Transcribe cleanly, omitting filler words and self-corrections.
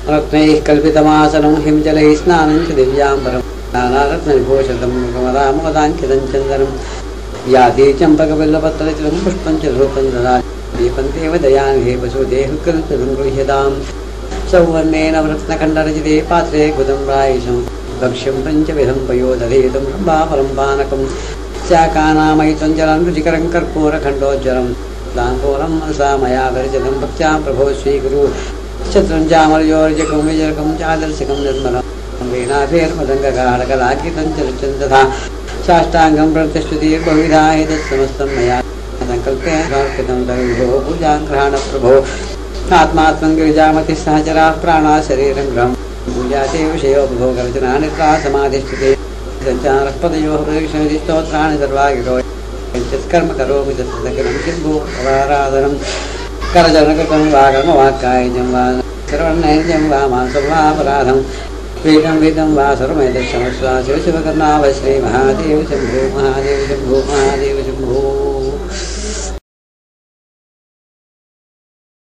रत्नैः कल्पितमासनं हिमजलैः स्नानं च दिव्याम्बरं नानारत्नविभूषितं कमलामोदाङ्कितं चन्दनं याति चम्पकबिल्लपत्रचितं पुष्पं च धूपं ददाति दीपं देवदयान् हे वसुदेहकृतं गृह्यतां सौवर्णेन रत्नखण्डरचिते पात्रे गुदं प्रायशं भक्ष्यं पञ्चविधं पयोदधेतं रम्भाफलं पानकं शाकानामयितं जलं रुचिकरं कर्पूरखण्डोज्ज्वलं ताम्बूलं मनसा मया विरचितं भक्त्या प्रभो स्वीकुरु छत्रं चामरयोर्जकं विजरकं चादर्शकं निर्मलं वीणाभैर्मदङ्गगाढकलाकितं चलचं तथा साष्टाङ्गं प्रतिष्ठुतिर्बहुविधा एतत्समस्तं मया सङ्कल्पेन समर्पितं तविभो पूजां गृहाण प्रभो आत्मात्मं गिरिजामतिः सहचराः प्राणाः शरीरं गृहं पूजाते विषयोपभोगरचना निद्रा समाधिष्ठिते सञ्चारपदयोः प्रदक्षिणति स्तोत्राणि सर्वागिरो कर्म करोमि तत्सदखिलं किम्भो पराराधनं करजनकृतं वा कर्मवाक्कायजं वा सर्वनैर्जं वा मांसं वा अपराधं वेदं वेदं वा सर्वमेतत्क्षमस्व शिवशिवकर्णाव श्रीमहादेव शम्भो महादेव शम्भो महादेव शम्भो।